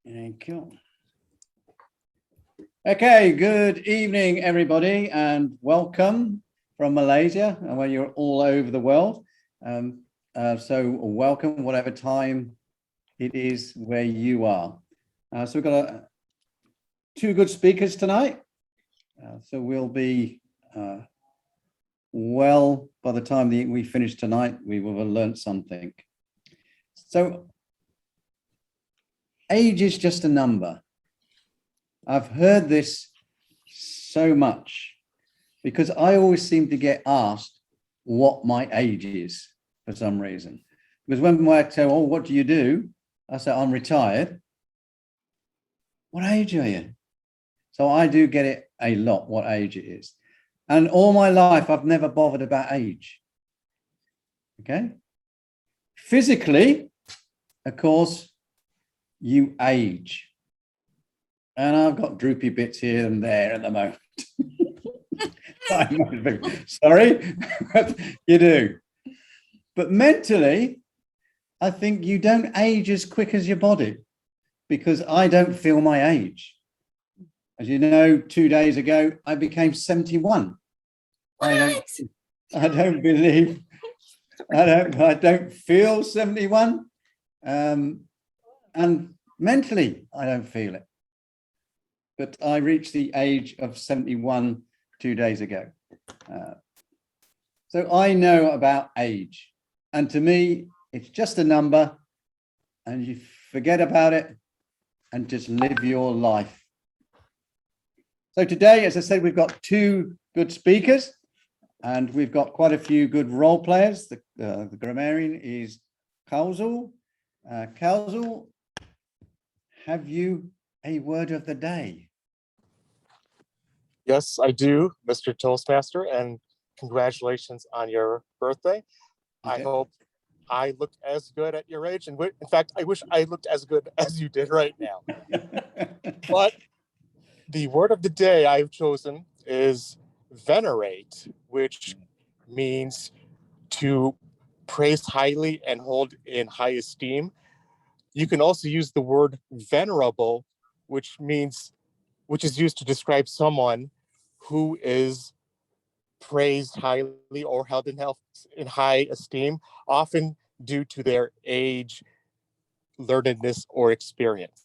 Thank you. Okay, good evening, everybody, and welcome from Malaysia, and where you're all over the world. So welcome, whatever time it is where you are. So we've got two good speakers tonight. So we'll be well, by the time we finish tonight, we will have learned something. So age is just a number. I've heard this so much because I always seem to get asked what my age is for some reason. Because when I tell, oh, what do you do? I say, I'm retired. What age are you? So I do get it a lot, what age it is. And all my life, I've never bothered about age. Okay. Physically, of course, you age. And I've got droopy bits here and there at the moment. Sorry, but you do. But mentally, I think you don't age as quick as your body, because I don't feel my age. As you know, 2 days ago, I became 71. I don't believe, I don't feel 71. And mentally, I don't feel it. But I reached the age of 71 2 days ago. So I know about age. And to me, it's just a number, and you forget about it and just live your life. So today, as I said, we've got two good speakers, and we've got quite a few good role players. The grammarian is Kauzul. Kauzul, have you a word of the day? Yes, I do, Mr. Toastmaster, and congratulations on your birthday. Okay. I hope I looked as good at your age, and in fact, I wish I looked as good as you did right now. But the word of the day I've chosen is venerate, which means to praise highly and hold in high esteem. You can also use the word venerable, which is used to describe someone who is praised highly or held in high esteem, often due to their age, learnedness, or experience.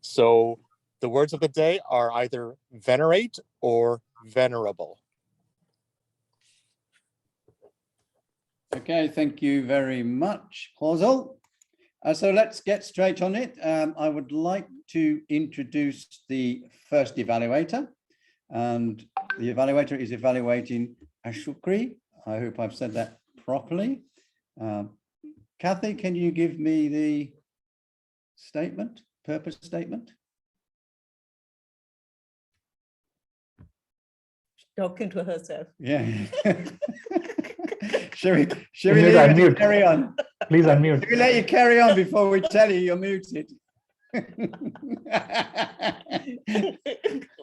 So the words of the day are either venerate or venerable. Okay, thank you very much, Kauzul. So let's get straight on it. I would like to introduce the first evaluator, and the evaluator is evaluating Ashukri. I hope I've said that properly. Kathy, can you give me the statement, purpose statement? Talking to herself. Yeah. Should we let you carry on? Please unmute. Should we let you carry on before we tell you you're muted?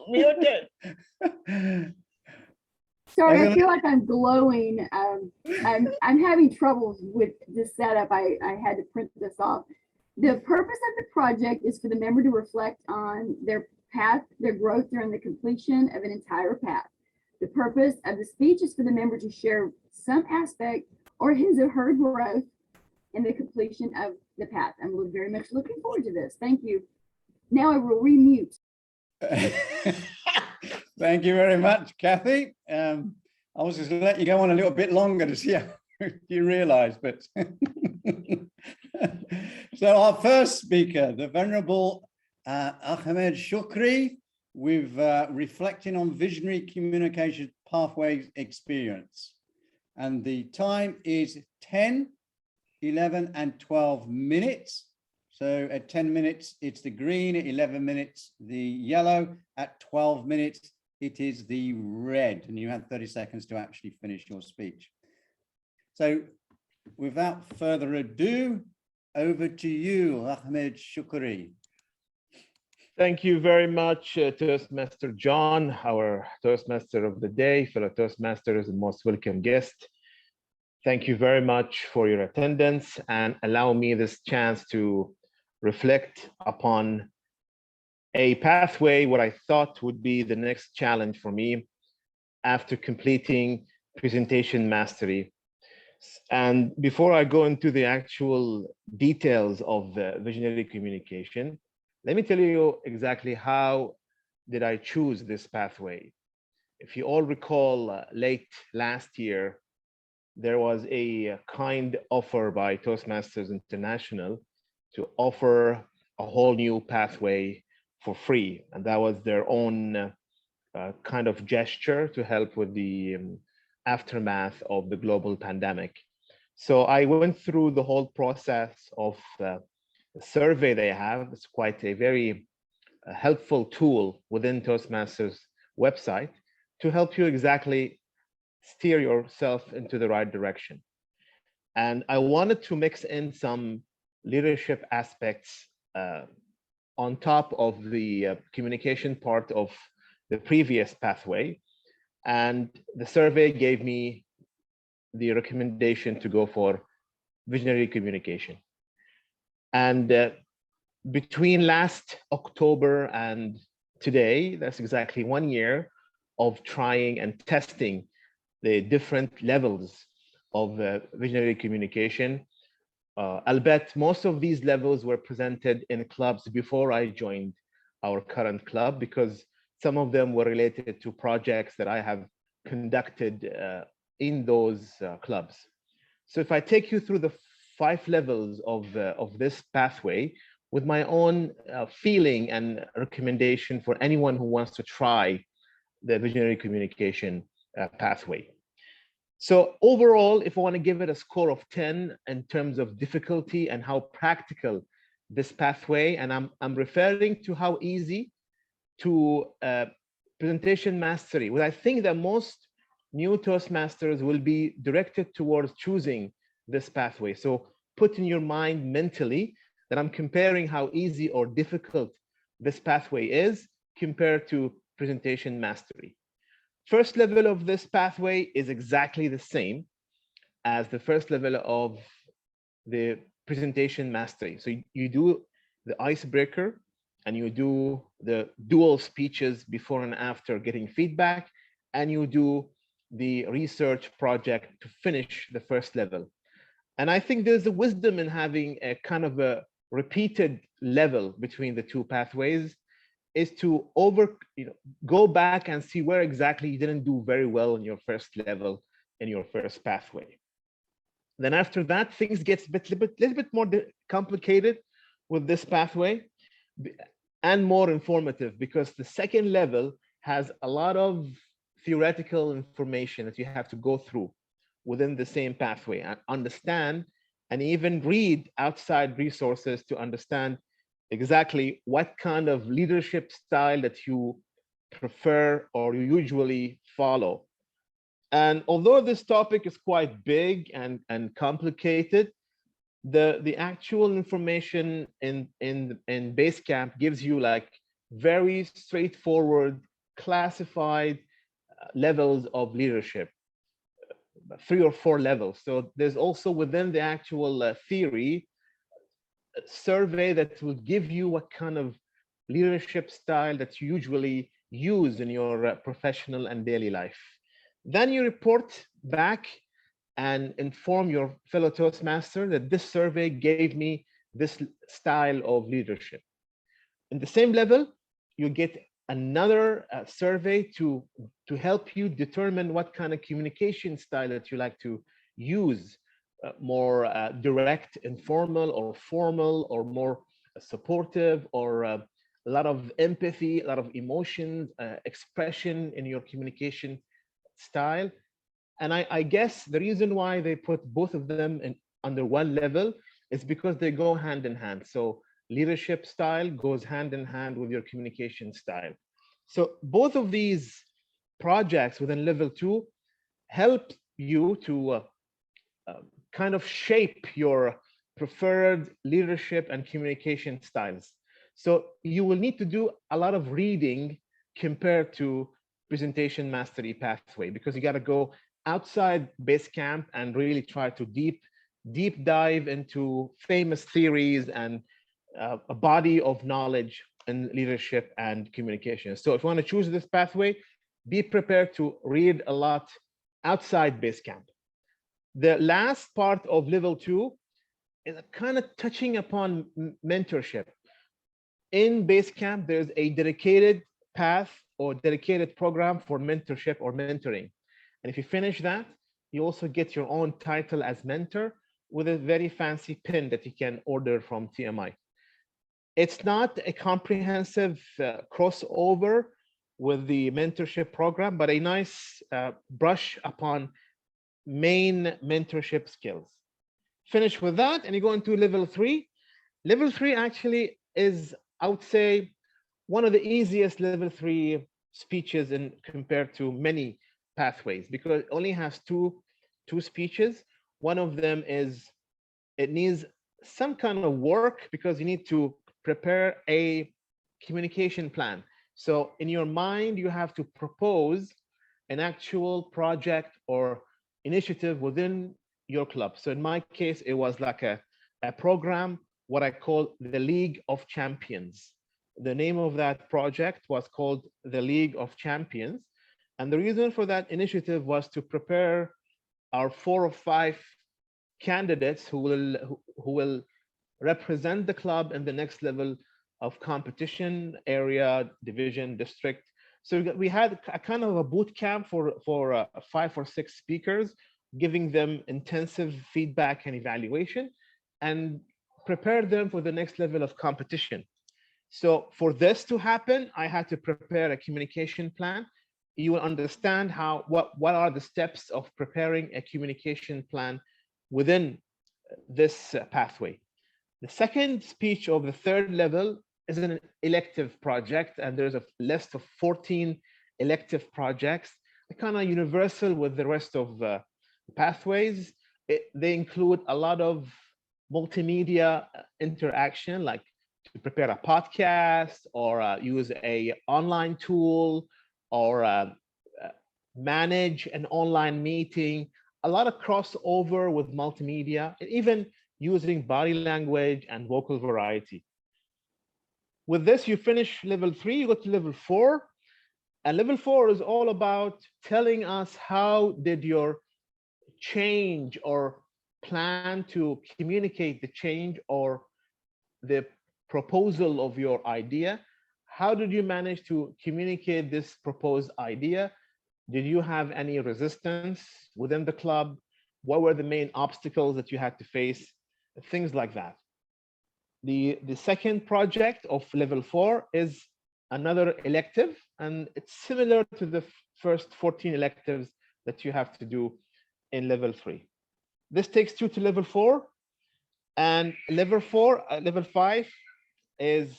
Muted. Sorry, I feel like I'm glowing. I'm having troubles with this setup. I had to print this off. The purpose of the project is for the member to reflect on their path, their growth during the completion of an entire path. The purpose of the speech is for the member to share some aspect or his or her growth in the completion of the path. I'm very much looking forward to this. Thank you. Now I will remute. Thank you very much, Kathy. I was just going to let you go on a little bit longer to see how you realize, but so our first speaker, the Venerable Ahmed Shukri, with reflecting on visionary communication pathways experience. And the time is 10, 11, and 12 minutes. So at 10 minutes, it's the green, at 11 minutes, the yellow, at 12 minutes, it is the red, and you have 30 seconds to actually finish your speech. So without further ado, over to you, Ahmed Shukri. Thank you very much, Toastmaster John, our Toastmaster of the day, fellow Toastmasters and most welcome guest. Thank you very much for your attendance and allow me this chance to reflect upon a pathway what I thought would be the next challenge for me after completing presentation mastery. And before I go into the actual details of visionary communication, let me tell you exactly how did I choose this pathway. If you all recall, late last year, there was a kind offer by Toastmasters International to offer a whole new pathway for free. And that was their own kind of gesture to help with the aftermath of the global pandemic. So I went through the whole process of the survey they have. It's quite a very helpful tool within Toastmasters website to help you exactly steer yourself into the right direction. And I wanted to mix in some leadership aspects on top of the communication part of the previous pathway. And the survey gave me the recommendation to go for visionary communication. And between last October and today, that's exactly 1 year of trying and testing the different levels of visionary communication. I'll bet most of these levels were presented in clubs before I joined our current club, because some of them were related to projects that I have conducted in those clubs. So if I take you through the 5 levels of this pathway with my own feeling and recommendation for anyone who wants to try the visionary communication pathway. So overall, if I want to give it a score of 10 in terms of difficulty and how practical this pathway, and I'm referring to how easy to presentation mastery, well, I think that most new Toastmasters will be directed towards choosing this pathway. So put in your mind mentally that I'm comparing how easy or difficult this pathway is compared to presentation mastery. First level of this pathway is exactly the same as the first level of the presentation mastery. So you do the icebreaker and you do the dual speeches before and after getting feedback, and you do the research project to finish the first level. And I think there's a wisdom in having a kind of a repeated level between the two pathways, is to go back and see where exactly you didn't do very well in your first level, in your first pathway. Then after that, things get a little bit more complicated with this pathway and more informative, because the second level has a lot of theoretical information that you have to go through within the same pathway and understand, and even read outside resources to understand exactly what kind of leadership style that you prefer or you usually follow. And although this topic is quite big and complicated, the actual information in Basecamp gives you like very straightforward, classified levels of leadership, 3 or 4 levels. So there's also within the actual theory survey that will give you what kind of leadership style that you usually use in your professional and daily life. Then you report back and inform your fellow Toastmaster that this survey gave me this style of leadership. In the same level, you get another survey to help you determine what kind of communication style that you like to use. More direct, informal, or formal, or more supportive, or a lot of empathy, a lot of emotions, expression in your communication style. And I guess the reason why they put both of them under one level is because they go hand in hand. So leadership style goes hand in hand with your communication style. So both of these projects within level 2 help you to kind of shape your preferred leadership and communication styles. So you will need to do a lot of reading compared to presentation mastery pathway, because you got to go outside Basecamp and really try to deep dive into famous theories and a body of knowledge in leadership and communication. So if you want to choose this pathway, be prepared to read a lot outside Basecamp. The last part of level 2 is kind of touching upon mentorship. In Basecamp, there's a dedicated path or dedicated program for mentorship or mentoring. And if you finish that, you also get your own title as mentor with a very fancy pin that you can order from TMI. It's not a comprehensive crossover with the mentorship program, but a nice brush upon main mentorship skills. Finish with that, and you go into level 3. Level 3 actually is, I would say, one of the easiest level 3 speeches in compared to many pathways, because it only has two speeches. One of them is, it needs some kind of work because you need to prepare a communication plan. So in your mind, you have to propose an actual project or initiative within your club. So in my case, it was like a program, what I call the League of Champions. The name of that project was called the League of Champions. And the reason for that initiative was to prepare our 4 or 5 candidates who will represent the club in the next level of competition, area, division, district. So we had a kind of a boot camp for 5 or 6 speakers, giving them intensive feedback and evaluation, and prepare them for the next level of competition. So for this to happen, I had to prepare a communication plan. You will understand what are the steps of preparing a communication plan within this pathway. The second speech of the 3rd level is an elective project, and there's a list of 14 elective projects, kind of universal with the rest of pathways. They include a lot of multimedia interaction, like to prepare a podcast or use a online tool or manage an online meeting. A lot of crossover with multimedia, and even using body language and vocal variety. With this, you finish level 3, you go to level 4. And level 4 is all about telling us how did your change or plan to communicate the change or the proposal of your idea. How did you manage to communicate this proposed idea? Did you have any resistance within the club? What were the main obstacles that you had to face? Things like that. The second project of level 4 is another elective, and it's similar to the first 14 electives that you have to do in level 3. This takes you to level 4, and level 5 is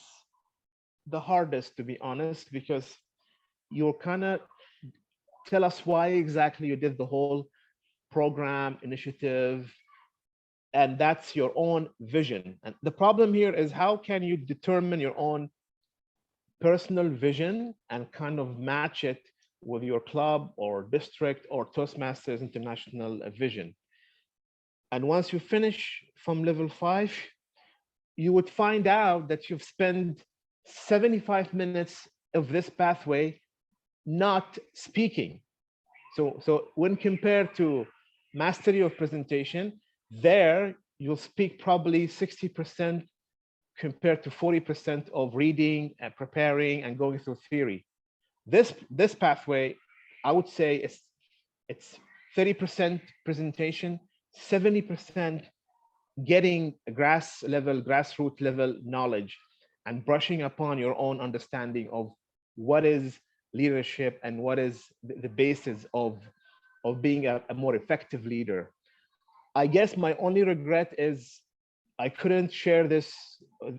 the hardest, to be honest, because you're kind of tell us why exactly you did the whole program initiative, and that's your own vision. And the problem here is, how can you determine your own personal vision and kind of match it with your club or district or Toastmasters International vision? And once you finish from level 5, you would find out that you've spent 75 minutes of this pathway not speaking. So when compared to mastery of presentation, there you'll speak probably 60% compared to 40% of reading and preparing and going through theory. This pathway, I would say it's 30% presentation, 70% getting grassroots level knowledge and brushing upon your own understanding of what is leadership and what is the basis of being a more effective leader. I guess my only regret is I couldn't share this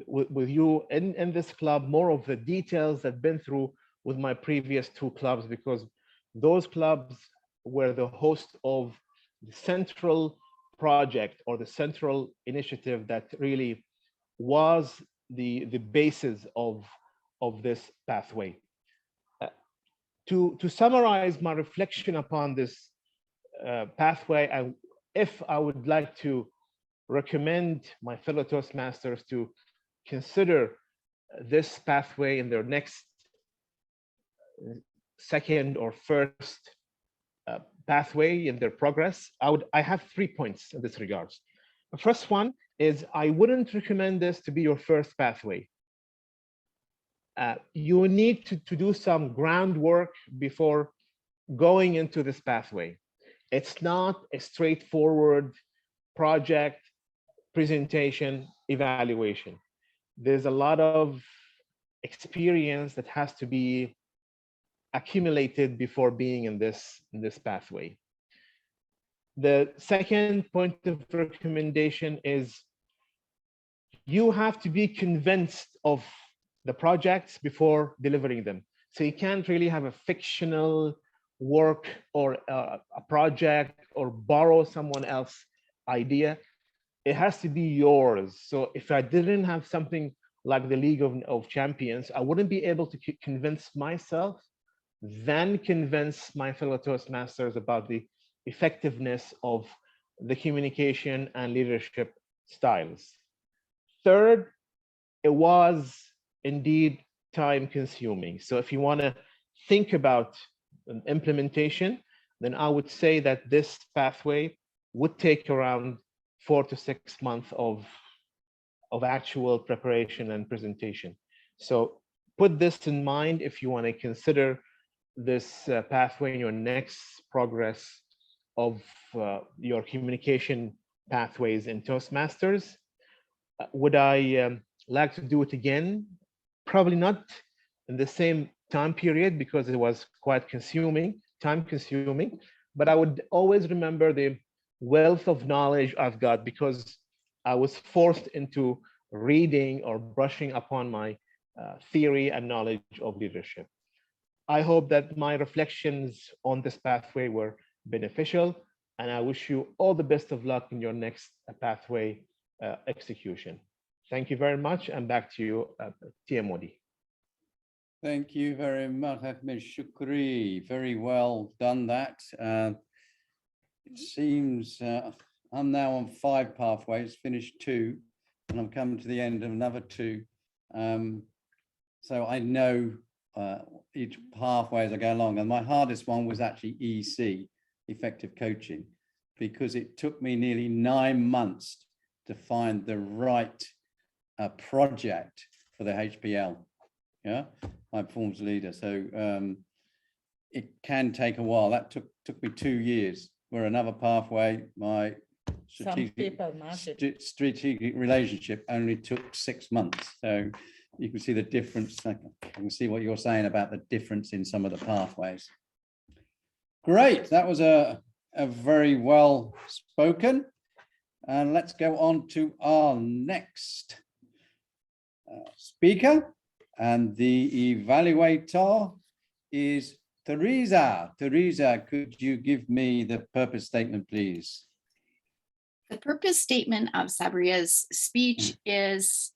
with you in this club, more of the details I've been through with my previous 2 clubs, because those clubs were the host of the central project or the central initiative that really was the basis of this pathway. To summarize my reflection upon this pathway, if I would like to recommend my fellow Toastmasters to consider this pathway in their next second or first pathway in their progress, I have 3 points in this regards. The first one is I wouldn't recommend this to be your first pathway. You need to do some groundwork before going into this pathway. It's not a straightforward project, presentation, evaluation. There's a lot of experience that has to be accumulated before being in this pathway. The second point of recommendation is you have to be convinced of the projects before delivering them. So you can't really have a fictional work or a project or borrow someone else's idea. It has to be yours. So if I didn't have something like the League of Champions, I wouldn't be able to convince myself, then convince my fellow Toastmasters about the effectiveness of the communication and leadership styles. Third, it was indeed time consuming. So if you want to think about an implementation, then I would say that this pathway would take around 4 to 6 months of actual preparation and presentation. So put this in mind if you want to consider this pathway in your next progress of your communication pathways in Toastmasters. Would I like to do it again? Probably not in the same time period because it was quite time consuming, but I would always remember the wealth of knowledge I've got because I was forced into reading or brushing upon my theory and knowledge of leadership. I hope that my reflections on this pathway were beneficial, and I wish you all the best of luck in your next pathway execution. Thank you very much, and back to you, Tia Modi. Thank you very much, Ahmed Shukri. Very well done that. It seems I'm now on 5 pathways, finished 2, and I'm coming to the end of another 2. So I know each pathway as I go along. And my hardest one was actually EC, effective coaching, because it took me nearly 9 months to find the right project for the HPL. Yeah, high performance leader. So it can take a while. That took me 2 years. Where another pathway, my strategic relationship only took 6 months. So you can see the difference. I can see what you're saying about the difference in some of the pathways. Great, that was a very well spoken. And let's go on to our next speaker. And the evaluator is Teresa. Teresa, could you give me the purpose statement, please? The purpose statement of Sabria's speech is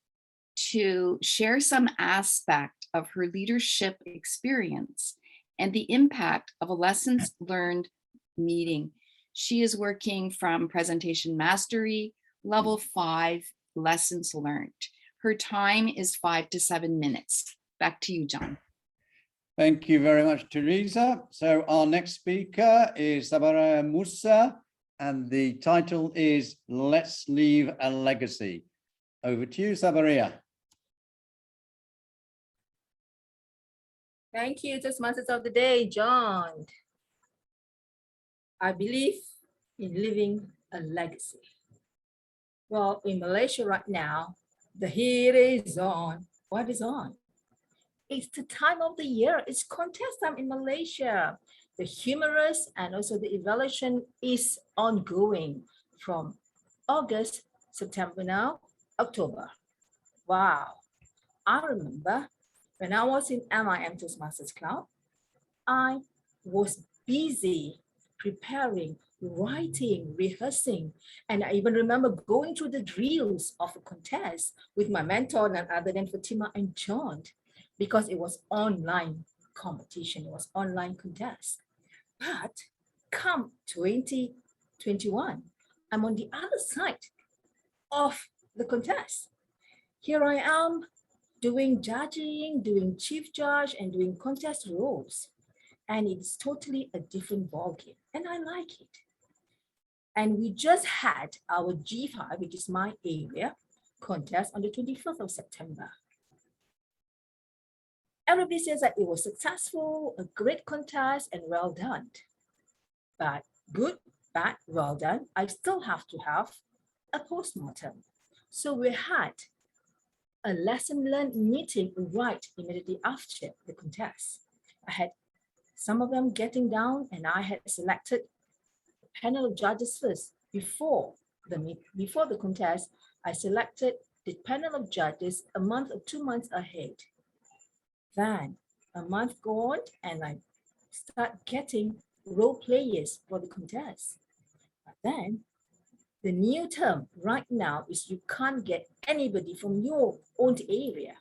to share some aspect of her leadership experience and the impact of a lessons learned meeting. She is working from presentation mastery, level 5, lessons learned. Her time is 5 to 7 minutes. Back to you, John. Thank you very much, Teresa. So our next speaker is Sabara Musa, and the title is Let's Leave a Legacy. Over to you, Sabaria. Thank you, Toastmasters of the Day, John. I believe in leaving a legacy. Well, in Malaysia right now, the heat is on. What is on? It's the time of the year. It's contest time in Malaysia. The humorous and also the evaluation is ongoing from August, September now, October. Wow. I remember when I was in MIM Toastmasters Club, I was busy preparing, writing, rehearsing, and I even remember going through the drills of a contest with my mentor, none other than Fatima and John, because it was online competition, it was online contest. But come 2021, I'm on the other side of the contest. Here I am doing judging, doing chief judge, and doing contest roles. And it's totally a different ballgame, and I like it. And we just had our G5, which is my area, contest on the 25th of September. Everybody says that it was successful, a great contest, and well done. But good, bad, well done, I still have to have a postmortem. So we had a lesson learned meeting right immediately after the contest. I had some of them getting down, and I had selected a panel of judges first. Before the contest, I selected the panel of judges a month or 2 months ahead. Then a month go on, and I start getting role players for the contest. But then the new term right now is you can't get anybody from your own area.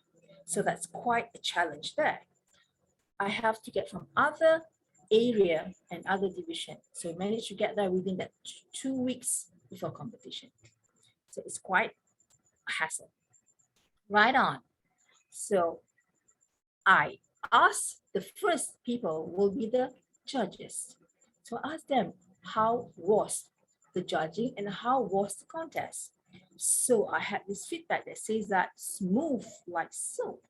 So that's quite a challenge there. I have to get from other area and other division. So I managed to get there within that 2 weeks before competition. So it's quite a hassle. Right on. So I asked the first people will be the judges. So I asked them, how was the judging and how was the contest? So I had this feedback that says that smooth like soap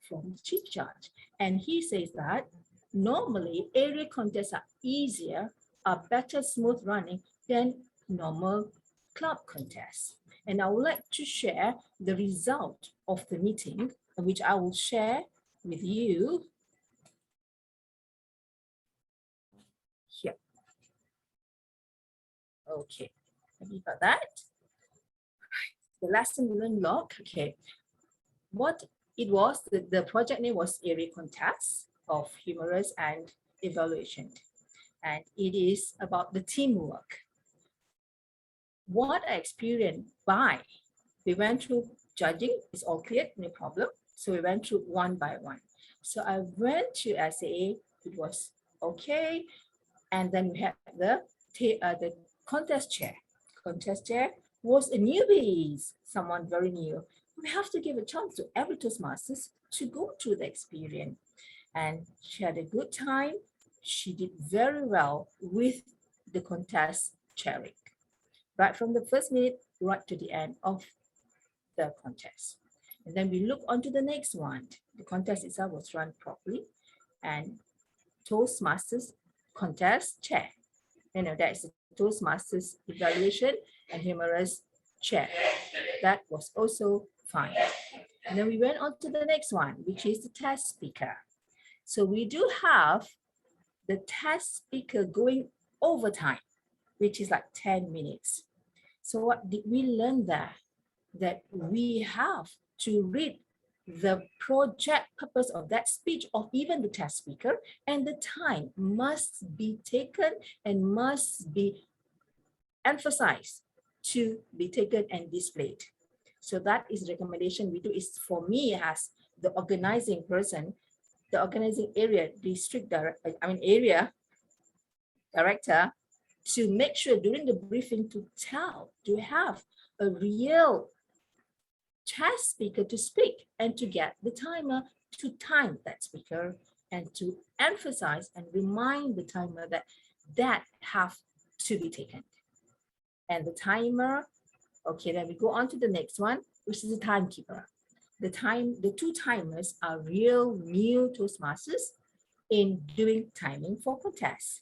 from the chief judge. And he says that normally area contests are easier, are better smooth running than normal club contests. And I would like to share the result of the meeting, which I will share with you here. Okay, maybe about that. The lesson learned log. Okay, what it was, the project name was Area Contest of Humorous and Evaluation. And it is about the teamwork. What I experienced we went through judging, it's all clear, no problem. So we went through one by one. So I went to SAA, it was okay. And then we had the contest chair. Contest chair was a newbie, someone very new. We have to give a chance to every Toastmasters to go through the experience. And she had a good time. She did very well with the contest chairing, right from the first minute right to the end of the contest. And then we look on to the next one. The contest itself was run properly, and Toastmasters contest chair. That is the Toastmasters evaluation and humorous chair. That was also fine. And then we went on to the next one, which is the test speaker. So we do have the test speaker going overtime, which is like 10 minutes. So what did we learn there? That we have to read the project purpose of that speech or even the test speaker, and the time must be taken and must be emphasized to be taken and displayed. So that is the recommendation we do. Is for me as the organizing person, the organizing area area director, to make sure during the briefing to have a real test speaker to speak and to get the timer to time that speaker and to emphasize and remind the timer that have to be taken. And the timer, okay, then we go on to the next one, which is the timekeeper. The two timers are real new Toastmasters in doing timing for contests.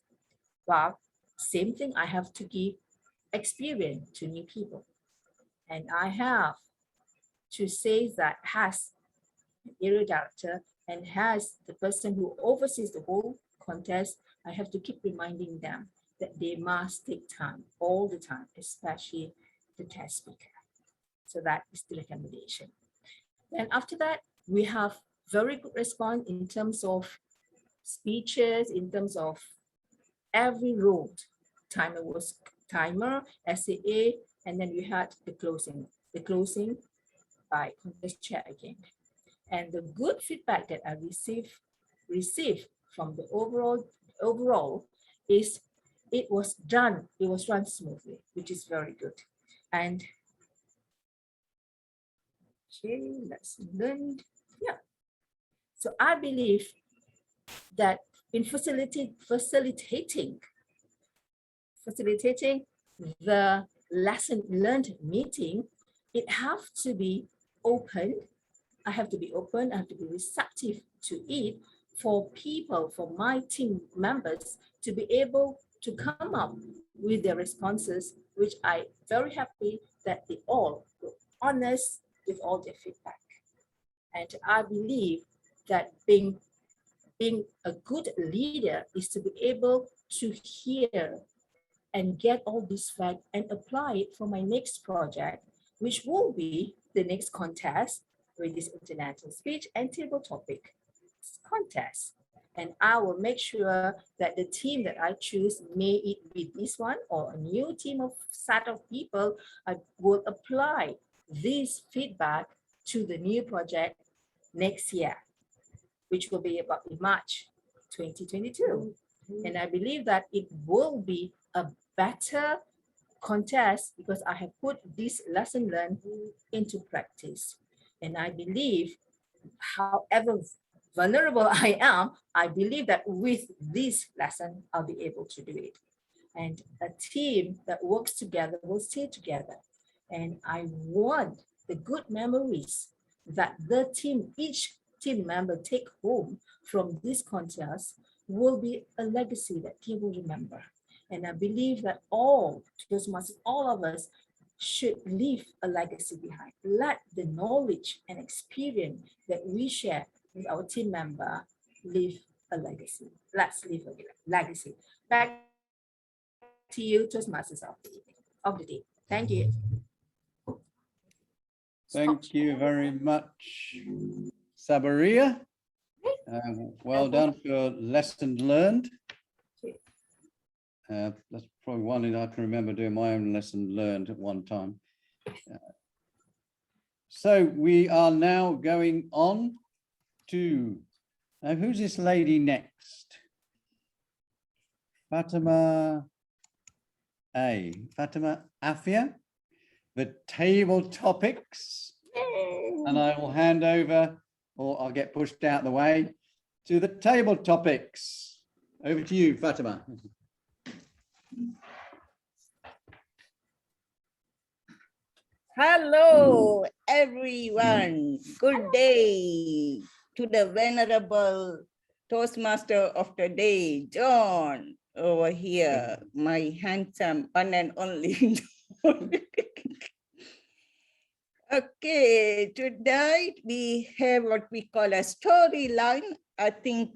Well, same thing, I have to give experience to new people. And I have to say that has an area director and has the person who oversees the whole contest, I have to keep reminding them that they must take time all the time, especially the test speaker. So that is the recommendation. Then after that, we have very good response in terms of speeches, in terms of every role. Timer, SAA, and then we had the closing by contest chair again. And the good feedback that I received from the overall is it was run smoothly, which is very good. And Okay, let's learn. Yeah. So I believe that in facilitating the lesson learned meeting, it have to be open. I have to be open, I have to be receptive to it for people, for my team members to be able to come up with their responses, which I very happy that they all were honest with all their feedback. And I believe that being a good leader is to be able to hear and get all this fact and apply it for my next project, which will be the next contest with this international speech and table topic contest. And I will make sure that the team that I choose, may it be this one or a new team of set of people, I will apply this feedback to the new project next year, which will be about in March 2022. And I believe that it will be a better contest because I have put this lesson learned into practice. And I believe, however vulnerable I am, I believe that with this lesson, I'll be able to do it. And a team that works together will stay together. And I want the good memories that the team, each team member take home from this contest will be a legacy that he will remember. And I believe that all Toastmasters, all of us should leave a legacy behind. Let the knowledge and experience that we share with our team member leave a legacy. Let's leave a legacy. Back to you, Toastmasters of the day. Thank you. Thank you very much, Sabaria. Well done for your lesson learned. That's probably one that I can remember doing my own lesson learned at one time. So we are now going on to, who's this lady next? Fatima Afia, the table topics. And I will hand over, or I'll get pushed out the way, to the table topics. Over to you, Fatima. Hello, everyone. Good day to the venerable Toastmaster of the day, John, over here, my handsome one and only. Okay, tonight we have what we call a storyline. I think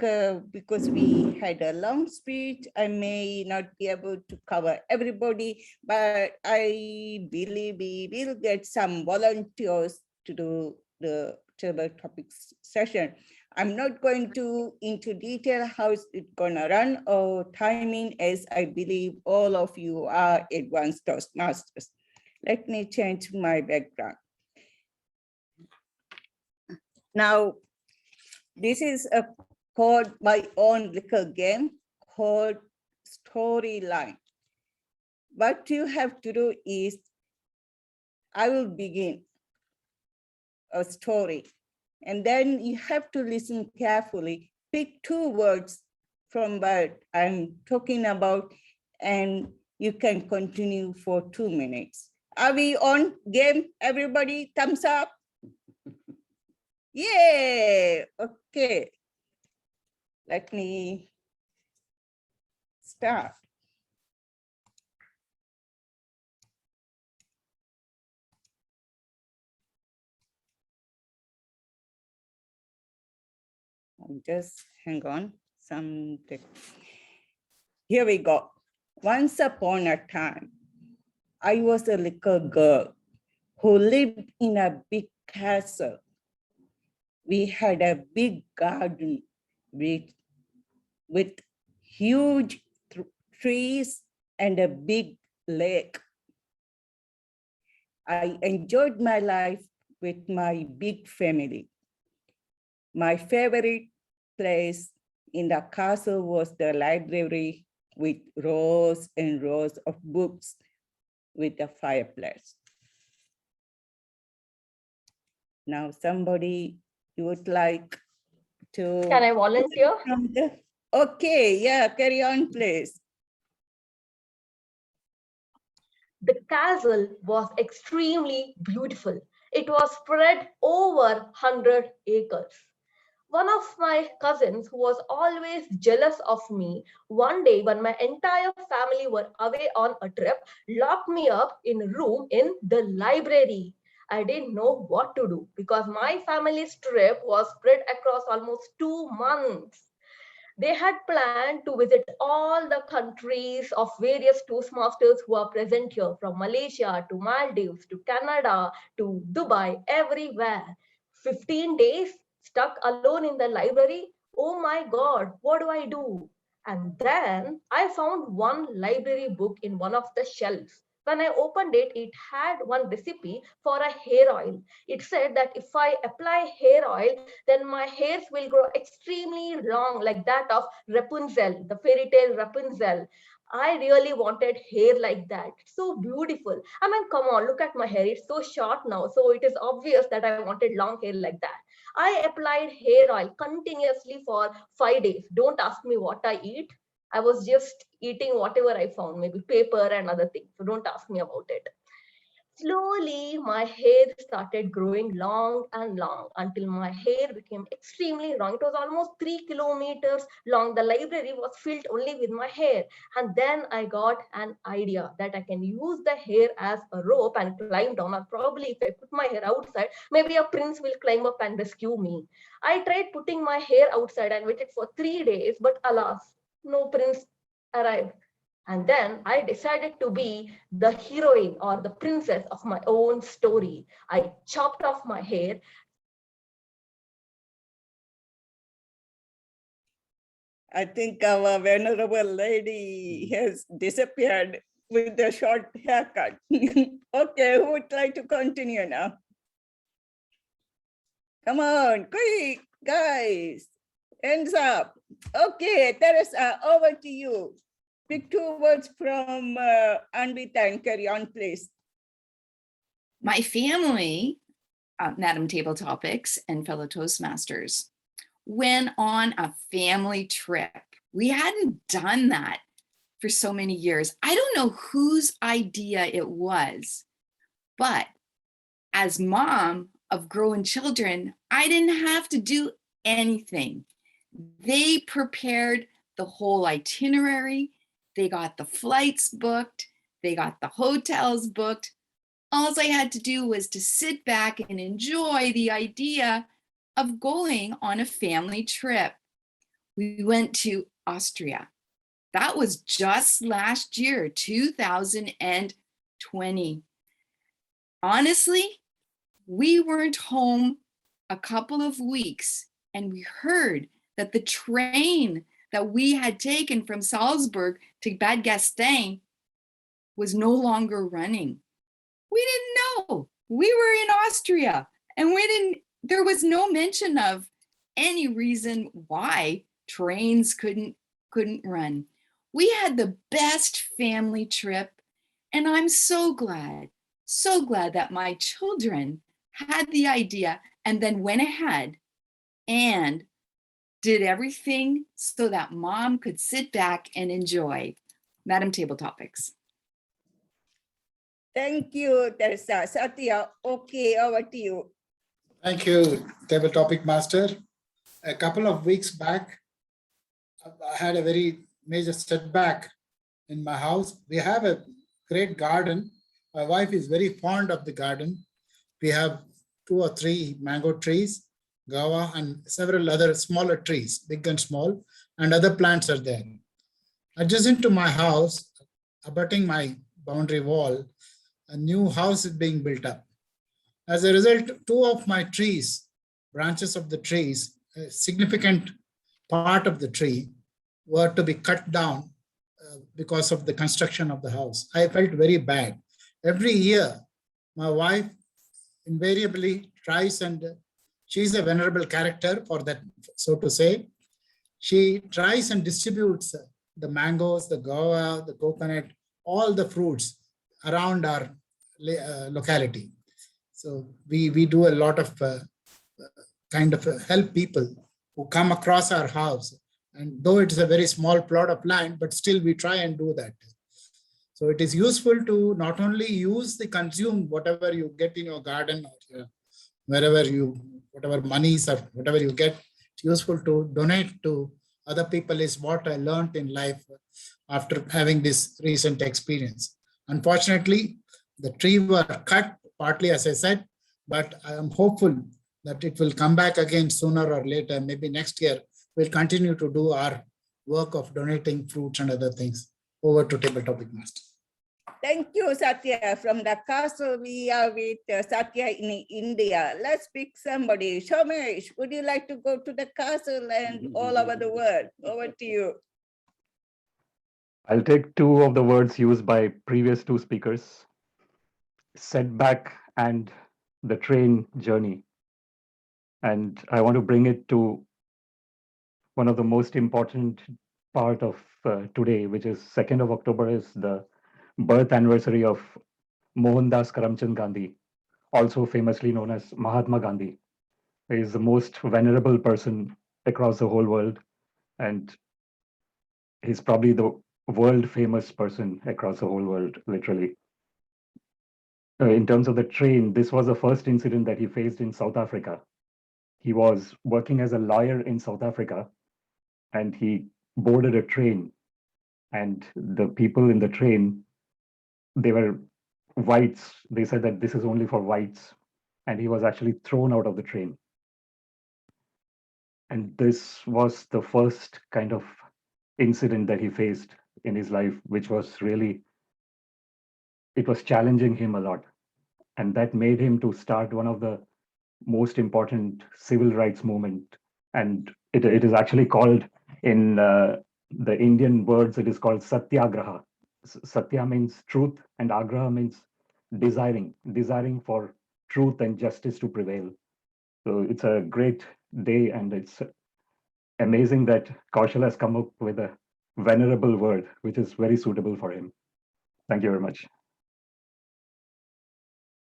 because we had a long speech, I may not be able to cover everybody, but I believe we will get some volunteers to do the table topics session. I'm not going to into detail how it's gonna run or timing, as I believe all of you are advanced Toastmasters. Let me change my background. Now, this is a called my own little game called storyline. What you have to do is, I will begin a story, and then you have to listen carefully, pick 2 words from what I'm talking about, and you can continue for 2 minutes. Are we on game, everybody? Thumbs up. Yeah, okay. Let me start. Just hang on, here we go. Once upon a time, I was a little girl who lived in a big castle. We had a big garden with huge trees and a big lake. I enjoyed my life with my big family. My favorite place in the castle was the library with rows and rows of books with a fireplace. Now somebody you would like to. Can I volunteer? Okay, yeah, carry on, please. The castle was extremely beautiful. It was spread over 100 acres. One of my cousins, who was always jealous of me, one day when my entire family were away on a trip, locked me up in a room in the library. I didn't know what to do because my family's trip was spread across almost 2 months. They had planned to visit all the countries of various Toastmasters who are present here, from Malaysia to Maldives to Canada to Dubai, everywhere. 15 days stuck alone in the library. Oh my God, what do I do? And then I found one library book in one of the shelves. When I opened it, it had one recipe for a hair oil. It said that if I apply hair oil, then my hairs will grow extremely long, like that of Rapunzel, the fairy tale Rapunzel. I really wanted hair like that. So beautiful. I mean, come on, look at my hair. It's so short now. So it is obvious that I wanted long hair like that. I applied hair oil continuously for 5 days. Don't ask me what I eat. I was just eating whatever I found, maybe paper and other things. So don't ask me about it. Slowly, my hair started growing long and long until my hair became extremely long. It was almost 3 kilometers long. The library was filled only with my hair. And then I got an idea that I can use the hair as a rope and climb down. Or probably if I put my hair outside, maybe a prince will climb up and rescue me. I tried putting my hair outside and waited for 3 days, but alas, no prince arrived. And then I decided to be the heroine or the princess of my own story. I chopped off my hair. I think our venerable lady has disappeared with the short haircut. Okay, who would like to continue now? Come on, quick, guys, hands up. Okay, Teresa, over to you. Pick 2 words from Anvita and carry on, please. My family, Madam Table Topics and fellow Toastmasters, went on a family trip. We hadn't done that for so many years. I don't know whose idea it was, but as mom of growing children, I didn't have to do anything. They prepared the whole itinerary. They got the flights booked. They got the hotels booked. All I had to do was to sit back and enjoy the idea of going on a family trip. We went to Austria. That was just last year, 2020. Honestly, we weren't home a couple of weeks and we heard that the train that we had taken from Salzburg to Bad Gastein was no longer running. We didn't know. We were in Austria and there was no mention of any reason why trains couldn't run. We had the best family trip, and I'm so glad that my children had the idea and then went ahead and did everything so that mom could sit back and enjoy. Madam Table Topics. Thank you, Teresa. Satya, okay, over to you. Thank you, Table Topic Master. A couple of weeks back, I had a very major setback in my house. We have a great garden. My wife is very fond of the garden. We have 2 or 3 mango trees, guava, and several other smaller trees, big and small, and other plants are there. Adjacent to my house, abutting my boundary wall, a new house is being built up. As a result, 2 of my trees, branches of the trees, a significant part of the tree, were to be cut down because of the construction of the house. I felt very bad. Every year, my wife invariably tries, and she's a venerable character for that, so to say. She tries and distributes the mangoes, the guava, the coconut, all the fruits around our locality. So we do a lot of kind of help people who come across our house. And though it's a very small plot of land, but still we try and do that. So it is useful to not only use the consume whatever you get in your garden or wherever you, whatever monies or whatever you get, it's useful to donate to other people is what I learned in life after having this recent experience. Unfortunately, the tree were cut partly, as I said, but I am hopeful that it will come back again sooner or later. Maybe next year, we'll continue to do our work of donating fruits and other things. Over to Table Topic Master. Thank you, Satya. From the castle, we are with Satya in India. Let's pick somebody. Shomesh, would you like to go to the castle and all over the world? Over to you. I'll take two of the words used by previous two speakers, setback and the train journey. And I want to bring it to one of the most important part of today, which is 2nd of October is the birth anniversary of Mohandas Karamchand Gandhi, also famously known as Mahatma Gandhi. He is the most venerable person across the whole world, and he's probably the world famous person across the whole world, literally. In terms of the train, this was the first incident that he faced in South Africa. He was working as a lawyer in South Africa, and he boarded a train, and the people in the train, they were whites. They said that this is only for whites, and he was actually thrown out of the train. And this was the first kind of incident that he faced in his life, which was really, it was challenging him a lot. And that made him to start one of the most important civil rights movement. And it is actually called in the Indian words, it is called Satyagraha. Satya means truth and Agraha means desiring for truth and justice to prevail. So it's a great day, and it's amazing that Kaushal has come up with a venerable word, which is very suitable for him. Thank you very much.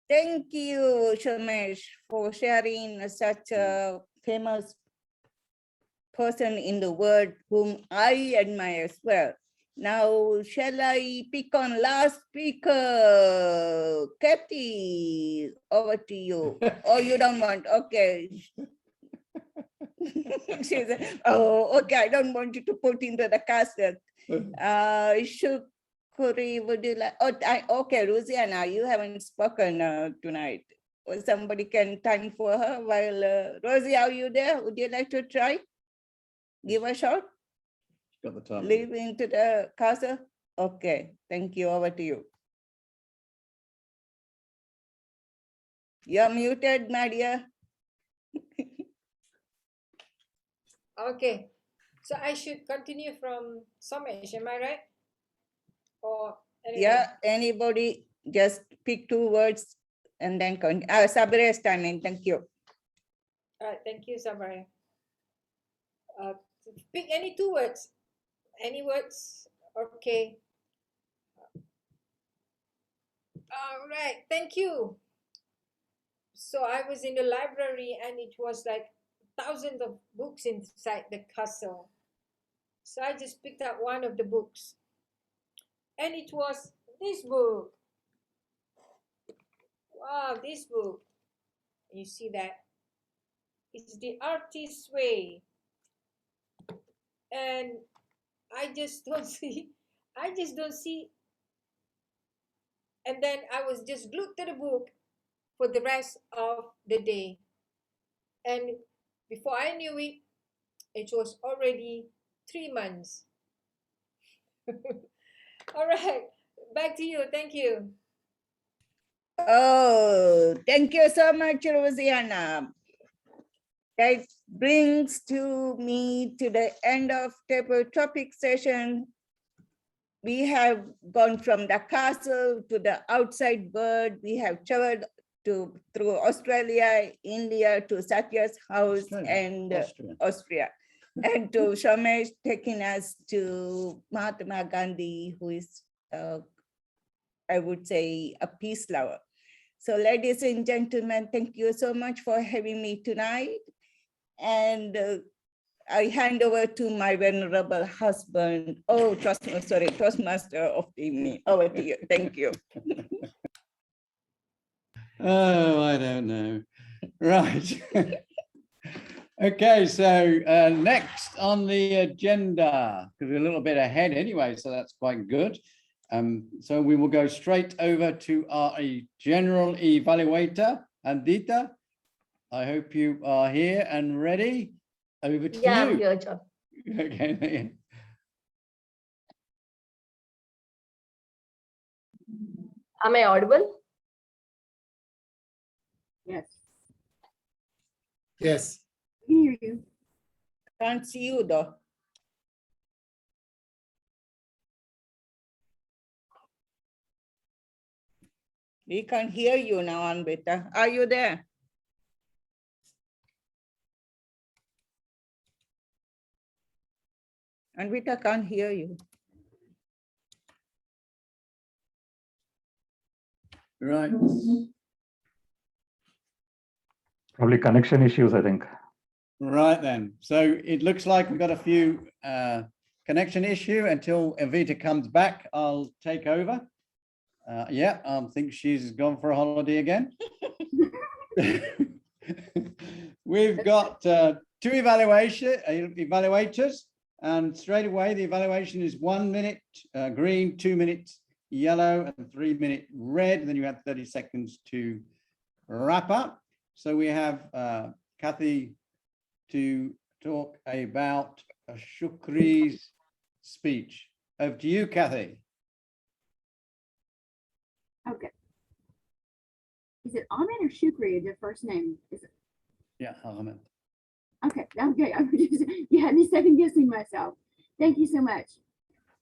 Thank you, Shomesh, for sharing such a famous person in the world whom I admire as well. Now, shall I pick on last speaker? Kathy, over to you. Oh, you don't want, okay. She said, oh, okay, I don't want you to put into the castle. Shukuri, would you like, okay, Ruziana, you haven't spoken tonight. Or somebody can time for her while, Rosie, are you there? Would you like to try? Give a shot? Got the time. Leave into the castle? Okay, thank you, over to you. You're muted, Nadia. Okay, so I should continue from Somesh, am I right? Or anyway. Yeah, anybody just pick two words and then continue. Sabri is timing, thank you. All right, thank you, Sabri. Pick any two words. Any words? Okay. All right, thank you. So I was in the library and it was like thousands of books inside the castle. So I just picked up one of the books. And it was this book. Wow, this book. You see that? It's The Artist's Way. And I just don't see. And then I was just glued to the book for the rest of the day. And before I knew it, it was already 3 months. All right, back to you. Thank you. Oh, thank you so much, Rosiana. That brings me to the end of table topic session. We have gone from the castle to the outside world. We have traveled through Australia, India, to Satya's house, and Austria. And to Shomesh taking us to Mahatma Gandhi, who is, I would say, a peace lover. So ladies and gentlemen, thank you so much for having me tonight. And I hand over to my venerable husband. Oh, Toastmaster of the evening. Over to you. Thank you. Oh, I don't know. Right. Okay, so next on the agenda, because we're a little bit ahead anyway, so that's quite good. So we will go straight over to our general evaluator, Andita. I hope you are here and ready. Over to Yeah, I'm you. here, John. Okay. Am I audible? Yes, Yes. I can hear you. Can't see you though. We can't hear you now, Anvita. Are you there? Anvita can't hear you. Right. Probably connection issues, I think. Right then. So it looks like we've got a few connection issue. Until Evita comes back, I'll take over. Yeah, I think she's gone for a holiday again. We've got two evaluators, and straight away the evaluation is 1 minute green, 2 minutes yellow, and 3 minute red. Then you have 30 seconds to wrap up. So we have Kathy to talk about Shukri's speech. Over to you, Kathy. Okay. Is it Ahmed or Shukri, your first name? Is it? Yeah, Ahmed. Okay, okay. You had me second guessing myself. Thank you so much.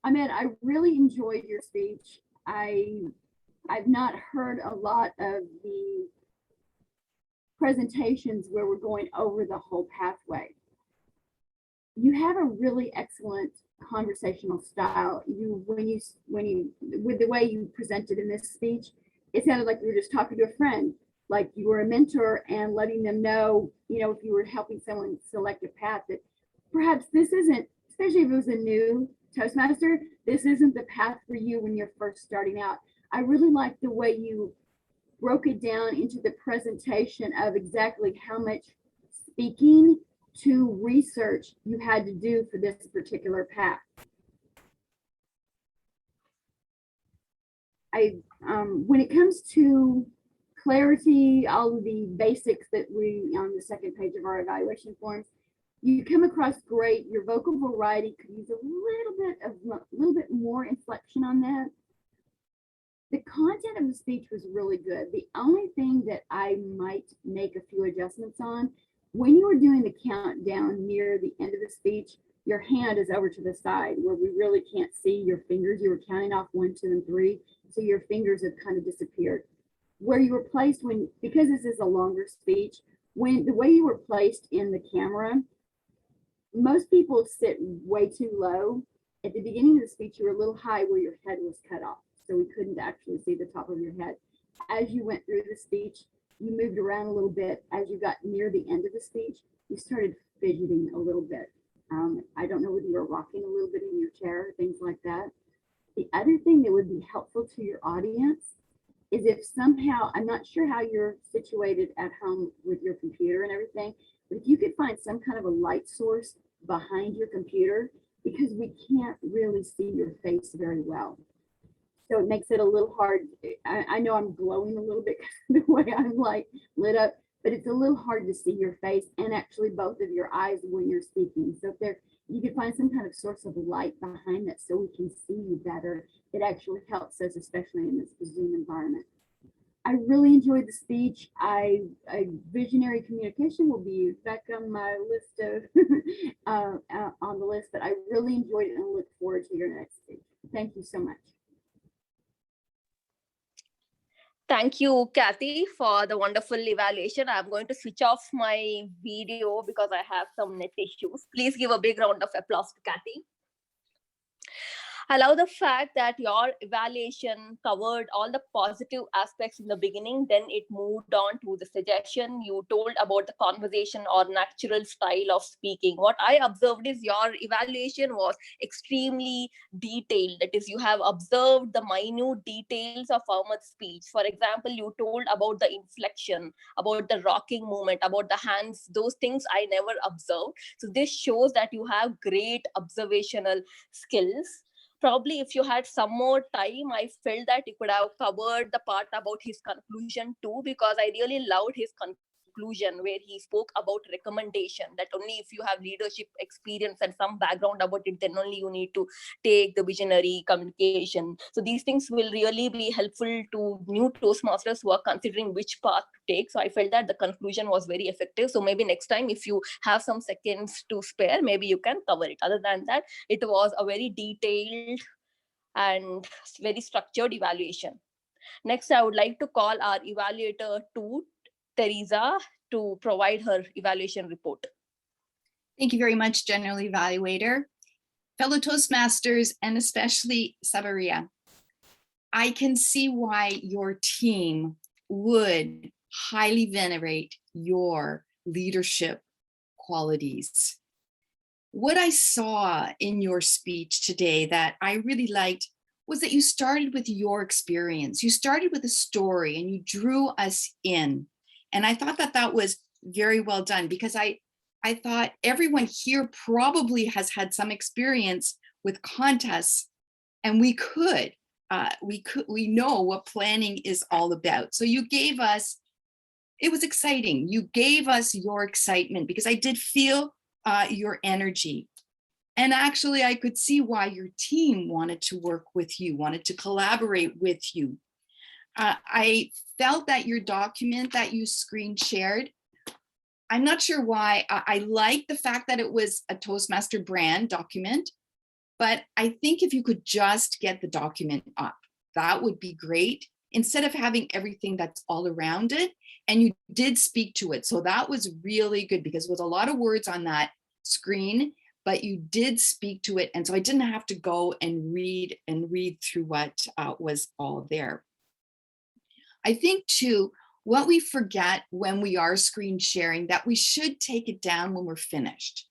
Ahmed, I really enjoyed your speech. I've not heard a lot of the presentations where we're going over the whole pathway. You have a really excellent conversational style. With the way you presented in this speech, it sounded like you were just talking to a friend, like you were a mentor and letting them know, if you were helping someone select a path, that perhaps this isn't, especially if it was a new Toastmaster, this isn't the path for you when you're first starting out. I really like the way you broke it down into the presentation of exactly how much speaking to research you had to do for this particular path. When it comes to clarity, all of the basics that we on the second page of our evaluation forms, you come across great. Your vocal variety could use a little bit more inflection on that. The content of the speech was really good. The only thing that I might make a few adjustments on, when you were doing the countdown near the end of the speech, your hand is over to the side where we really can't see your fingers. You were counting off 1, 2, and 3. So your fingers have kind of disappeared. Where you were placed because this is a longer speech, the way you were placed in the camera, most people sit way too low. At the beginning of the speech, you were a little high where your head was cut off. So we couldn't actually see the top of your head. As you went through the speech, you moved around a little bit. As you got near the end of the speech, you started fidgeting a little bit. I don't know whether you were rocking a little bit in your chair, things like that. The other thing that would be helpful to your audience is if somehow, I'm not sure how you're situated at home with your computer and everything, but if you could find some kind of a light source behind your computer, because we can't really see your face very well. So it makes it a little hard. I know I'm glowing a little bit because of the way I'm lit up, but it's a little hard to see your face and actually both of your eyes when you're speaking. So if you could find some kind of source of light behind that so we can see you better, it actually helps us, especially in this Zoom environment. I really enjoyed the speech. Visionary communication will be back on my list of on the list, but I really enjoyed it and look forward to your next speech. Thank you so much. Thank you, Kathy, for the wonderful evaluation. I'm going to switch off my video because I have some net issues. Please give a big round of applause to Kathy. I love the fact that your evaluation covered all the positive aspects in the beginning. Then it moved on to the suggestion. You told about the conversation or natural style of speaking. What I observed is your evaluation was extremely detailed. That is, you have observed the minute details of Ahmed's speech. For example, you told about the inflection, about the rocking movement, about the hands. Those things I never observed. So this shows that you have great observational skills. Probably if you had some more time, I felt that you could have covered the part about his conclusion too, because I really loved his conclusion where he spoke about recommendation, that only if you have leadership experience and some background about it, then only you need to take the visionary communication. So these things will really be helpful to new Toastmasters who are considering which path to take. So I felt that the conclusion was very effective. So maybe next time, if you have some seconds to spare, maybe you can cover it. Other than that, it was a very detailed and very structured evaluation. Next, I would like to call our evaluator to Teresa to provide her evaluation report. Thank you very much, General Evaluator. Fellow Toastmasters, and especially Sabaria, I can see why your team would highly venerate your leadership qualities. What I saw in your speech today that I really liked was that you started with your experience. You started with a story and you drew us in. And I thought that that was very well done, because I thought everyone here probably has had some experience with contests, and we know what planning is all about. So you gave us, it was exciting. You gave us your excitement, because I did feel your energy. And actually, I could see why your team wanted to work with you, wanted to collaborate with you. I felt that your document that you screen shared, I'm not sure why. I like the fact that it was a Toastmaster brand document, but I think if you could just get the document up, that would be great, instead of having everything that's all around it. And you did speak to it. So that was really good, because it was a lot of words on that screen, but you did speak to it. And so I didn't have to go and read through what was all there. I think too, what we forget when we are screen sharing, that we should take it down when we're finished,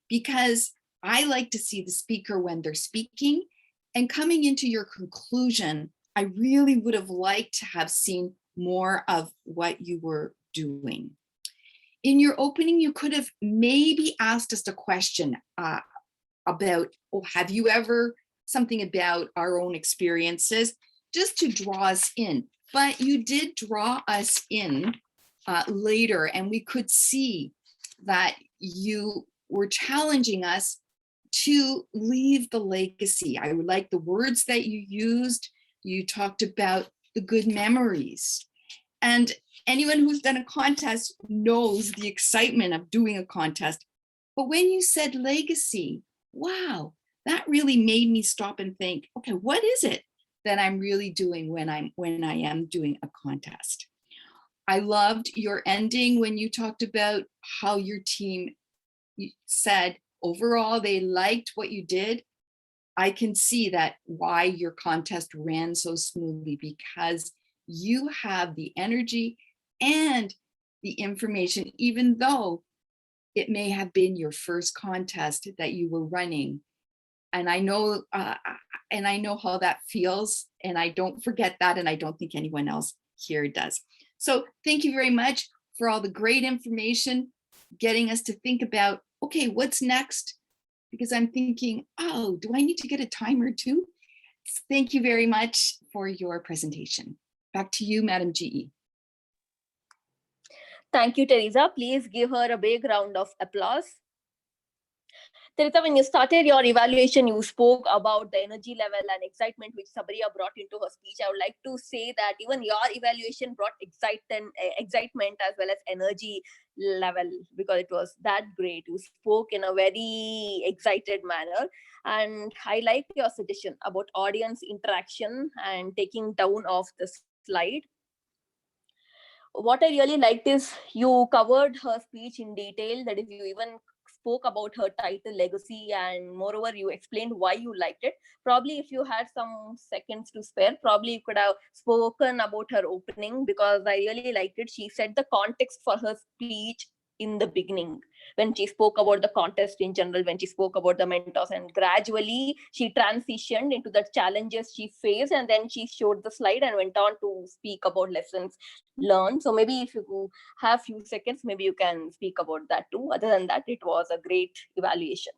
because I like to see the speaker when they're speaking, and coming into your conclusion, I really would have liked to have seen more of what you were doing. In your opening, you could have maybe asked us a question about, oh, have you ever, something about our own experiences, just to draw us in. But you did draw us in later, and we could see that you were challenging us to leave the legacy. I would like the words that you used. You talked about the good memories. And anyone who's done a contest knows the excitement of doing a contest. But when you said legacy, wow, that really made me stop and think, okay, what is it that I'm really doing when I am doing a contest? I loved your ending when you talked about how your team said overall they liked what you did. I can see that why your contest ran so smoothly, because you have the energy and the information, even though it may have been your first contest that you were running. And I know how that feels, and I don't forget that, and I don't think anyone else here does. So thank you very much for all the great information, getting us to think about, okay, what's next? Because I'm thinking, oh, do I need to get a timer too? Thank you very much for your presentation. Back to you, Madam GE. Thank you, Teresa. Please give her a big round of applause. Teresa, when you started your evaluation, you spoke about the energy level and excitement which Sabaria brought into her speech. I would like to say that even your evaluation brought excitement as well as energy level, because it was that great. You spoke in a very excited manner. And I like your suggestion about audience interaction and taking down of the slide. What I really liked is you covered her speech in detail. That is, you even spoke about her title legacy, and moreover, you explained why you liked it. Probably if you had some seconds to spare, probably you could have spoken about her opening, because I really liked it. She set the context for her speech in the beginning when she spoke about the contest in general, when she spoke about the mentors, and gradually she transitioned into the challenges she faced, and then she showed the slide and went on to speak about lessons learned. So maybe if you have few seconds, maybe you can speak about that too. Other than that, it was a great evaluation.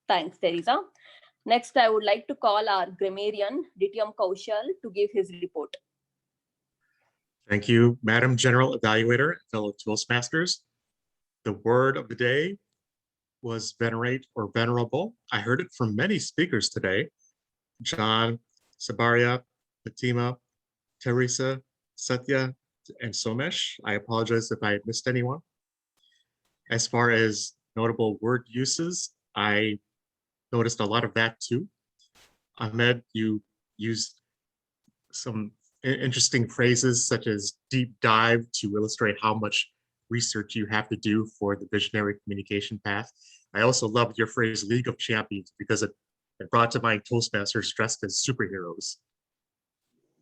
Thanks, Teresa. Next, I would like to call our grammarian, Dityam Kaushal, to give his report. Thank you, Madam General Evaluator, fellow Toastmasters. The word of the day was venerate or venerable. I heard it from many speakers today. John, Sabaria, Fatima, Teresa, Satya, and Somesh. I apologize if I missed anyone. As far as notable word uses, I noticed a lot of that too. Ahmed, you used some interesting phrases such as deep dive to illustrate how much research you have to do for the visionary communication path. I also loved your phrase League of Champions because it brought to mind Toastmasters dressed as superheroes.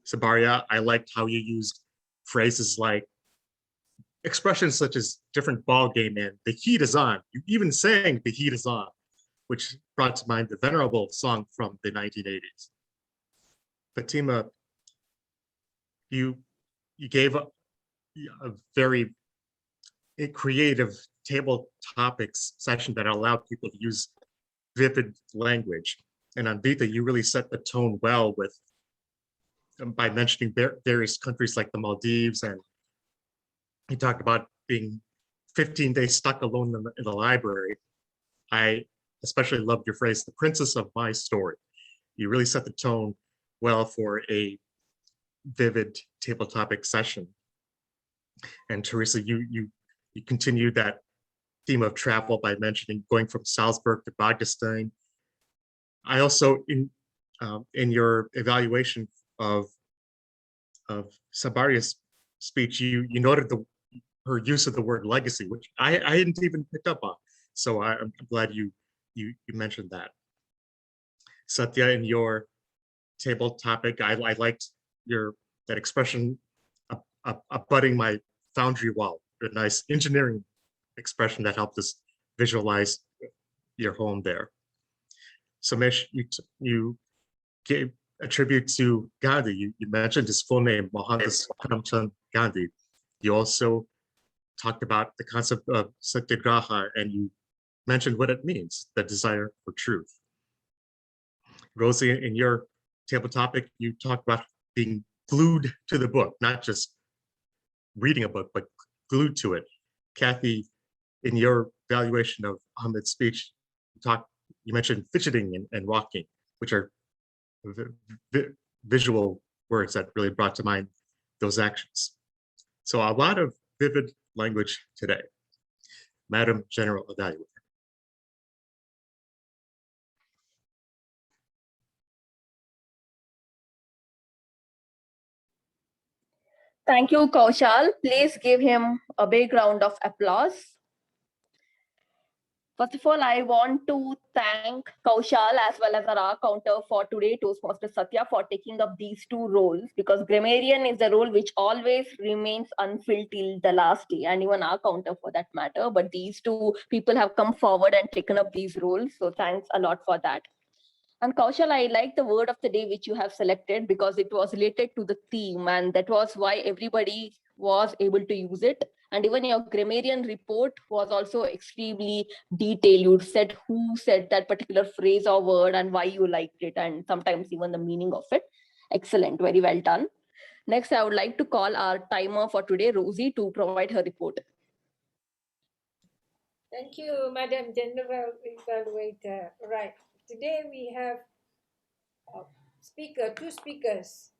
Sabaria, I liked how you used phrases like expressions such as different ball game and the heat is on. You even sang the heat is on, which brought to mind the venerable song from the 1980s. Fatima, you gave a very creative table topics session that allowed people to use vivid language. And Anvita, you really set the tone well with by mentioning various countries like the Maldives, and you talked about being 15 days stuck alone in the library. I especially loved your phrase, the princess of my story. You really set the tone well for a vivid table topic session. And Teresa, you continued that theme of travel by mentioning going from Salzburg to Bogdestein. I also, in your evaluation of Sabaria's speech, you noted her use of the word legacy, which I hadn't even picked up on. So I'm glad you mentioned that. Satya, in your table topic, I liked that expression, abutting my foundry wall, a nice engineering expression that helped us visualize your home there. Somesh, you gave a tribute to Gandhi. You mentioned his full name, Mohandas Karamchand Gandhi. You also talked about the concept of satyagraha, and you mentioned what it means, the desire for truth. Rosie, in your table topic, you talked about being glued to the book, not just reading a book, but glued to it. Kathy, in your evaluation of Ahmed's speech, you mentioned fidgeting and rocking, which are visual words that really brought to mind those actions. So a lot of vivid language today. Madam General Evaluator. Thank you, Kaushal. Please give him a big round of applause. First of all, I want to thank Kaushal as well as our counter for today, Toastmaster Satya, for taking up these two roles, because grammarian is the role which always remains unfilled till the last day, and even our counter for that matter. But these two people have come forward and taken up these roles. So thanks a lot for that. And Kaushal, I like the word of the day which you have selected because it was related to the theme, and that was why everybody was able to use it. And even your grammarian report was also extremely detailed. You said who said that particular phrase or word and why you liked it, and sometimes even the meaning of it. Excellent, very well done. Next, I would like to call our timer for today, Rosie, to provide her report. Thank you, Madam General Evaluator. Right. Today we have two speakers.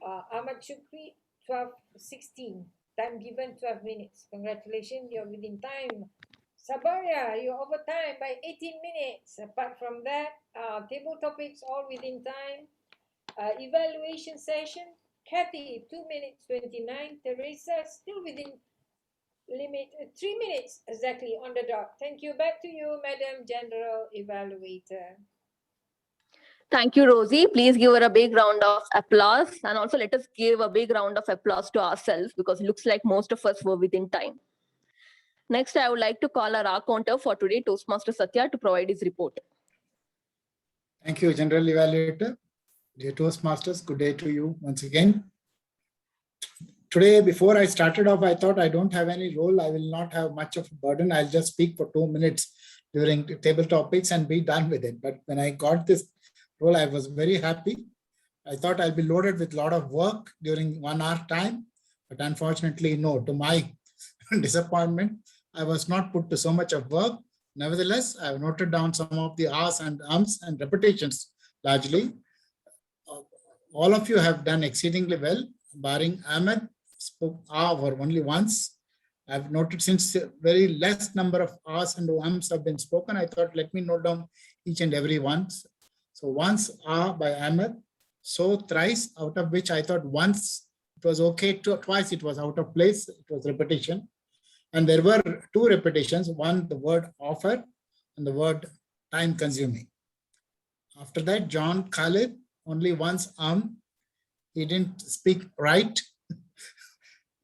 Ahmad Shukri, 12:16. Time given 12 minutes. Congratulations, you're within time. Sabaria, you're over time by 18 minutes. Apart from that, table topics all within time. Evaluation session, Kathy, 2 minutes 29. Teresa, still within limit 3 minutes exactly on the dot. Thank you. Back to you, Madam General Evaluator. Thank you, Rosie. Please give her a big round of applause. And also let us give a big round of applause to ourselves because it looks like most of us were within time. Next, I would like to call our counter for today, Toastmaster Satya, to provide his report. Thank you, General Evaluator. Dear Toastmasters, good day to you once again. Today, before I started off, I thought I don't have any role. I will not have much of a burden. I'll just speak for 2 minutes during the table topics and be done with it. But when I got this role, I was very happy. I thought I'll be loaded with a lot of work during 1 hour time. But unfortunately, no, to my disappointment, I was not put to so much of work. Nevertheless, I've noted down some of the ahs and ums and repetitions largely. All of you have done exceedingly well, barring Ahmed, spoke ah for only once. I've noted since very less number of ahs and ums have been spoken, I thought let me note down each and every one. So once ah by Ahmed, so thrice, out of which I thought once it was okay, twice it was out of place, it was repetition. And there were 2 repetitions, one the word offer and the word time consuming. After that, John Khalid, only once he didn't speak right.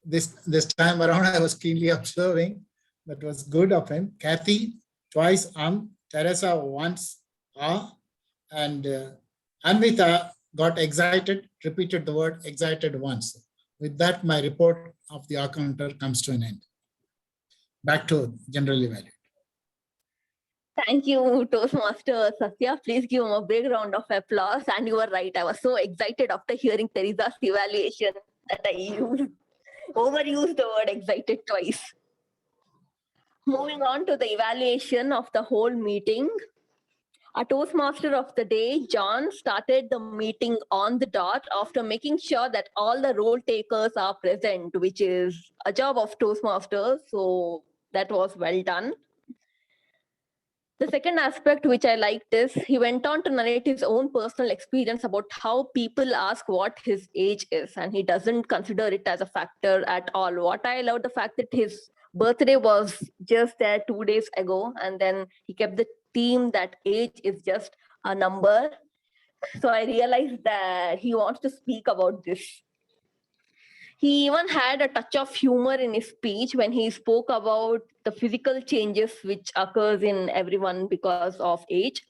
This time around, I was keenly observing. That was good of him. Kathy, twice Teresa once and Anvita got excited, repeated the word excited once. With that, my report of the counter comes to an end. Back to General Evaluator. Thank you, Toastmaster Satya. Please give him a big round of applause. And you were right. I was so excited after hearing Teresa's evaluation that I overused the word excited twice. Moving on to the evaluation of the whole meeting. Our Toastmaster of the day, John, started the meeting on the dot after making sure that all the role takers are present, which is a job of Toastmasters. So that was well done. The second aspect which I liked is he went on to narrate his own personal experience about how people ask what his age is, and he doesn't consider it as a factor at all. What I love the fact that his birthday was just there 2 days ago, and then he kept the theme that age is just a number. So I realized that he wants to speak about this. He even had a touch of humor in his speech when he spoke about the physical changes which occurs in everyone because of age.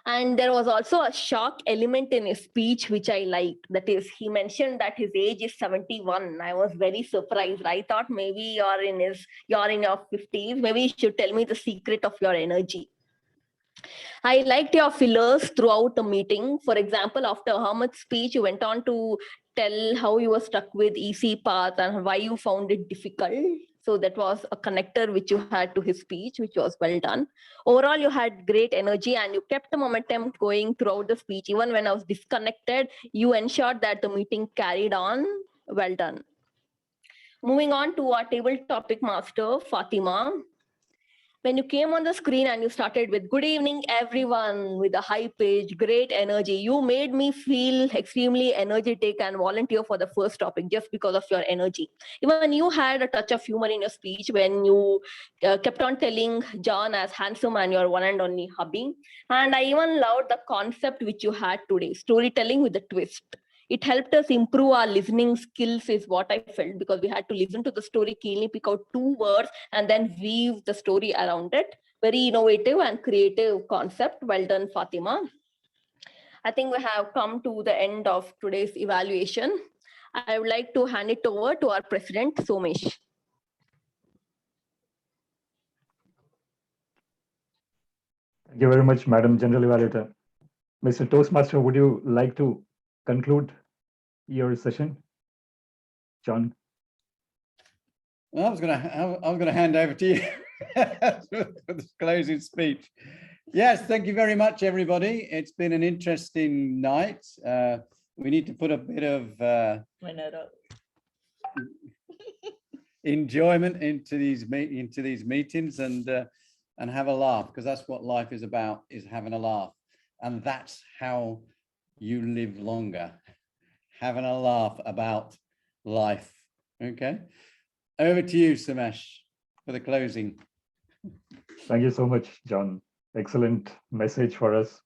And there was also a shock element in his speech, which I liked. That is, he mentioned that his age is 71. I was very surprised. I thought maybe you're in your 50s. Maybe you should tell me the secret of your energy. I liked your fillers throughout the meeting. For example, after Ahmed's speech, you went on to tell how you were stuck with EC path and why you found it difficult. So that was a connector which you had to his speech, which was well done. Overall, you had great energy and you kept the momentum going throughout the speech. Even when I was disconnected, you ensured that the meeting carried on. Well done. Moving on to our table topic master, Fatima. When you came on the screen and you started with good evening, everyone, with a high pitch, great energy, you made me feel extremely energetic and volunteer for the first topic just because of your energy. Even you had a touch of humor in your speech when you kept on telling John as handsome and your one and only hubby. And I even loved the concept which you had today, storytelling with a twist. It helped us improve our listening skills is what I felt, because we had to listen to the story keenly, pick out 2 words and then weave the story around it. Very innovative and creative concept. Well done, Fatima. I think we have come to the end of today's evaluation. I would like to hand it over to our president, Somesh. Thank you very much, Madam General Evaluator. Mr. Toastmaster, would you like to conclude your session? John. Well, I was gonna hand over to you for the closing speech. Yes, thank you very much, everybody. It's been an interesting night. We need to put a bit of enjoyment into these meetings and have a laugh, because that's what life is about, is having a laugh. And that's how you live longer, having a laugh about life. Okay. Over to you, Samesh, for the closing. Thank you so much, John. Excellent message for us.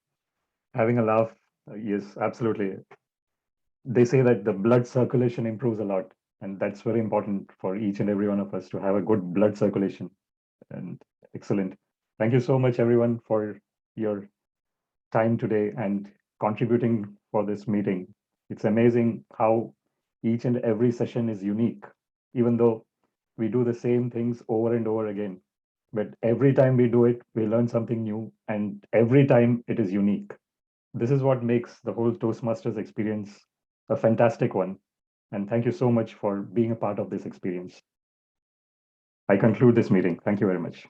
Having a laugh, yes, absolutely. They say that the blood circulation improves a lot, and that's very important for each and every one of us to have a good blood circulation. And excellent. Thank you so much, everyone, for your time today and contributing for this meeting. It's amazing how each and every session is unique, even though we do the same things over and over again. But every time we do it, we learn something new, and every time it is unique. This is what makes the whole Toastmasters experience a fantastic one. And thank you so much for being a part of this experience. I conclude this meeting. Thank you very much.